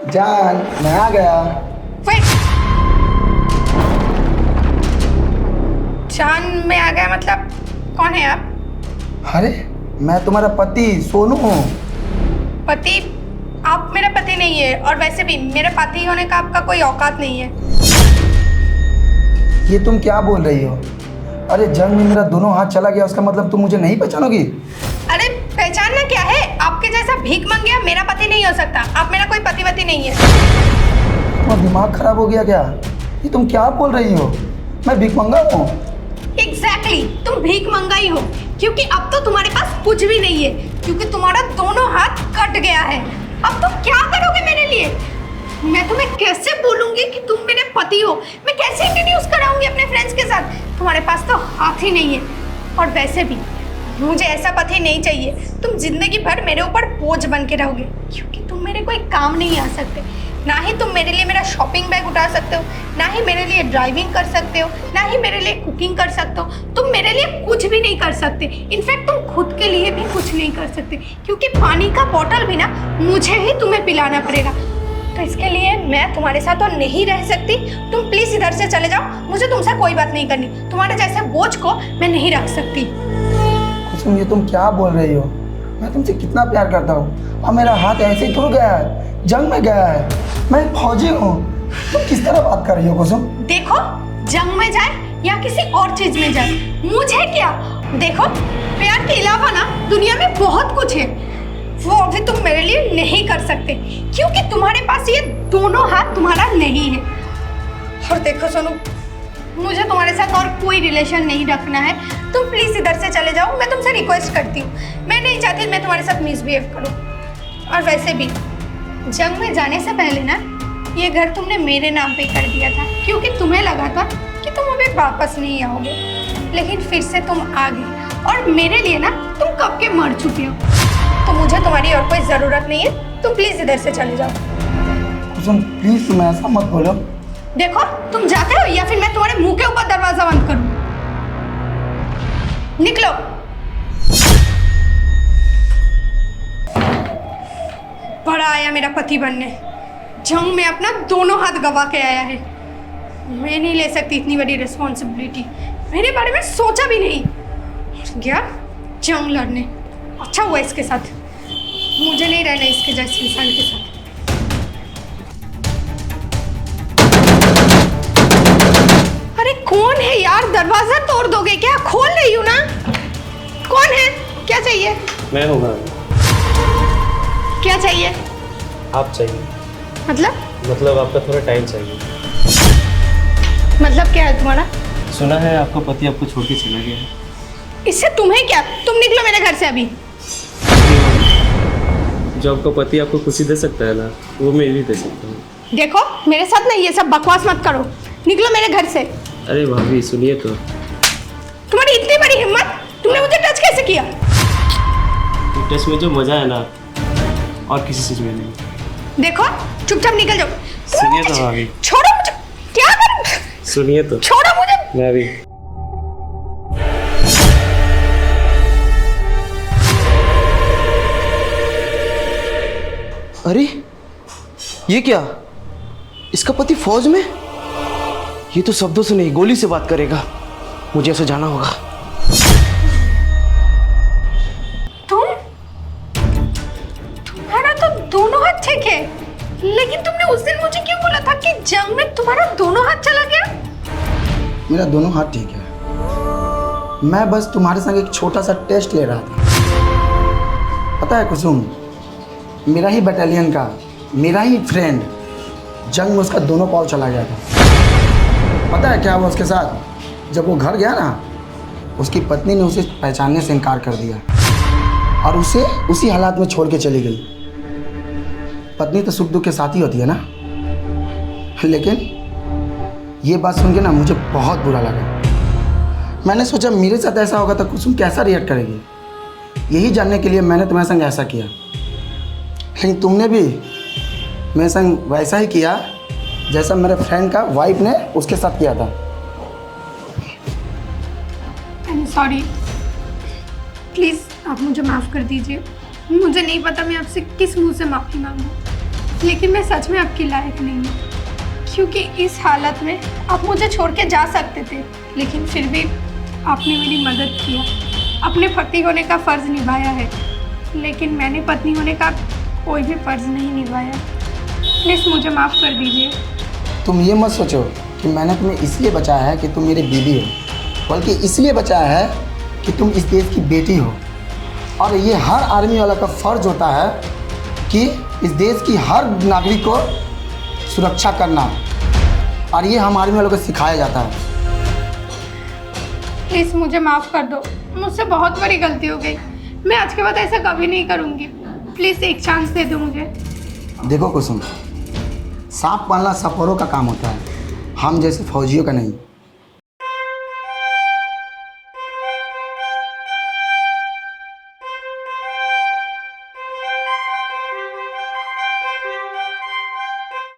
जान, मैं आ गया। वेट, जान में आ गया मतलब कौन है आप? अरे मैं तुम्हारा पति सोनू हूँ। पति? आप मेरा पति नहीं है, और वैसे भी मेरे पति होने का आपका कोई औकात नहीं है। ये तुम क्या बोल रही हो? अरे जंग में मेरा दोनों हाथ चला गया, उसका मतलब तुम मुझे नहीं पहचानोगी? अरे पहचानना क्या है? आपके जैसा भीख मंगिया मेरा पति नहीं हो सकता। आप मेरा कोई पति वति नहीं है। तुम्हारा दिमाग खराब हो गया क्या? ये तुम क्या बोल रही हो? मैं भिखमंगा हूँ? एग्जैक्टली, तुम भीख मंगा ही हो, क्योंकि अब तो तुम्हारे पास कुछ भी नहीं है, क्योंकि तुम्हारा दोनों हाथ कट गया है। अब तुम क्या करोगे मेरे लिए? मैं तुम्हें कैसे बोलूंगी कि तुम मेरे पति हो? मैं कैसे इंट्रोड्यूस कराऊंगी अपने फ्रेंड्स के साथ? तुम्हारे पास तो हाथ ही नहीं है। और वैसे भी मुझे ऐसा पति नहीं चाहिए। तुम जिंदगी भर मेरे ऊपर बोझ बन के रहोगे, क्योंकि तुम मेरे कोई काम नहीं आ सकते। ना ही तुम मेरे लिए मेरा शॉपिंग बैग उठा सकते हो, ना ही मेरे लिए ड्राइविंग कर सकते हो, ना ही मेरे लिए कुकिंग कर सकते हो। तुम मेरे लिए कुछ भी नहीं कर सकते। इनफैक्ट तुम खुद के लिए भी कुछ नहीं कर सकते, क्योंकि पानी का बोतल भी ना मुझे ही तुम्हें पिलाना पड़ेगा। तो इसके लिए मैं तुम्हारे साथ और नहीं रह सकती। तुम प्लीज इधर से चले जाओ, मुझे तुमसे कोई बात नहीं करनी। तुम्हारे जैसे बोझ को मैं नहीं रख सकती। कुसुम, ये तुम क्या बोल रही हो? मैं तुमसे कितना प्यार करता हूँ, और मेरा हाथ ऐसे ही थोड़ा गया है, जंग में गया है। मैं एक फौजी हूँ। तुम किस तरह बात कर रही हो कुसुम? देखो, जंग में जाए या किसी और चीज में जाए, मुझे क्या? देखो, प्यार के अलावा ना दुनिया में बहुत कुछ है, वो अभी तुम मेरे लिए नहीं कर सकते, क्योंकि तुम्हारे पास ये दोनों हाथ तुम्हारा नहीं है। और देखो सोनू, मुझे तुम्हारे साथ और कोई रिलेशन नहीं रखना है। तुम प्लीज इधर से चले जाओ, मैं तुमसे रिक्वेस्ट करती हूँ। मैं नहीं चाहती मैं तुम्हारे साथ मिसबिहेव करूँ। और वैसे भी जंग में जाने से पहले ना ये घर तुमने मेरे नाम पे कर दिया था, क्योंकि तुम्हें लगा था कि तुम अभी वापस नहीं आओगे, लेकिन फिर से तुम आ गए, और मेरे लिए ना तुम कब के मर चुके हो। तो मुझे तुम्हारी और कोई ज़रूरत नहीं है। तुम प्लीज़ इधर से चले जाओ। कुसुम प्लीज, तुम ऐसा मत बोलो। देखो, तुम जाते हो या फिर मैं तुम्हारे मुंह के ऊपर दरवाजा बंद करूं। निकलो। बड़ा आया मेरा पति बनने, जंग में अपना दोनों हाथ गवा के आया है। मैं नहीं ले सकती इतनी बड़ी रिस्पॉन्सिबिलिटी। मेरे बारे में सोचा भी नहीं, गया जंग लड़ने। अच्छा हुआ इसके साथ, मुझे नहीं रहना इसके जैसे इंसान के साथ। अरे कौन है यार? दरवाजा तोड़ दोगे क्या? खोल रही हूँ ना। कौन है? क्या चाहिए? मैं हूँ भाभी। क्या चाहिए? आप चाहिए? मतलब आपका थोड़ा टाइम चाहिए। मतलब क्या है तुम्हारा? सुना है आपका पति आपको छोड़ के चला गया है। इससे तुम्हें क्या? तुम निकलो मेरे घर से अभी। जो आपका पति आपको खुशी दे सकता है ना, वो मैं भी दे सकता हूँ। देखो, मेरे साथ ना ये सब बकवास मत करो। निकलो मेरे घर से। अरे भाभी सुनिए तो। तुम्हारी इतनी बड़ी हिम्मत, तुमने मुझे टच कैसे किया? टच में जो मजा है ना, और किसी चीज में नहीं। देखो, चुपचाप निकल जाओ। सुनिए तो भाभी। छोड़ो मुझे। क्या कर? सुनिए तो। छोड़ो मुझे। मैं भी। अरे ये क्या? इसका पति फौज में? ये तो शब्दों से नहीं, गोली से बात करेगा। मुझे ऐसे जाना होगा। तुम्हारा तो दोनों हाथ ठीक है, लेकिन तुमने उस दिन मुझे क्यों बोला था कि जंग में तुम्हारा दोनों हाथ चला गया? मेरा दोनों हाथ ठीक है। मैं बस तुम्हारे संग एक छोटा सा टेस्ट ले रहा था। पता है कुसुम, मेरा ही बटालियन का, मेरा ही फ्रेंड जंग में उसका दोनों पाँव चला गया था। पता है क्या हुआ उसके साथ? जब वो घर गया ना, उसकी पत्नी ने उसे पहचानने से इनकार कर दिया, और उसे उसी हालात में छोड़ के चली गई। पत्नी तो सुख दुख के साथ ही होती है ना। लेकिन ये बात सुन के ना मुझे बहुत बुरा लगा। मैंने सोचा मेरे साथ ऐसा होगा तो कुसुम कैसा रिएक्ट करेगी। यही जानने के लिए मैंने तुम्हारे संग ऐसा किया। लेकिन तुमने भी मेरे संग वैसा ही किया जैसा मेरे फ्रेंड का वाइफ ने उसके साथ किया था। सॉरी, प्लीज़ आप मुझे माफ़ कर दीजिए। मुझे नहीं पता मैं आपसे किस मुंह से माफ़ी मांगूं। लेकिन मैं सच में आपकी लायक नहीं हूँ, क्योंकि इस हालत में आप मुझे छोड़ के जा सकते थे, लेकिन फिर भी आपने मेरी मदद किया। अपने पति होने का फ़र्ज़ निभाया है, लेकिन मैंने पत्नी होने का कोई भी फ़र्ज़ नहीं निभाया। प्लीज़ मुझे माफ़ कर दीजिए। तुम ये मत सोचो कि मैंने तुम्हें इसलिए बचाया है कि तुम मेरी बीवी हो, बल्कि इसलिए बचाया है कि तुम इस देश की बेटी हो। और ये हर आर्मी वाला का फ़र्ज होता है कि इस देश की हर नागरिक को सुरक्षा करना, और ये हम आर्मी वालों को सिखाया जाता है। प्लीज़ मुझे माफ़ कर दो, मुझसे बहुत बड़ी गलती हो गई। मैं आज के बाद ऐसा कभी नहीं करूँगी। प्लीज़ एक चांस दे दो मुझे। देखो कुसुम, सांप पालना सफरों का काम होता है, हम जैसे फौजियों का नहीं।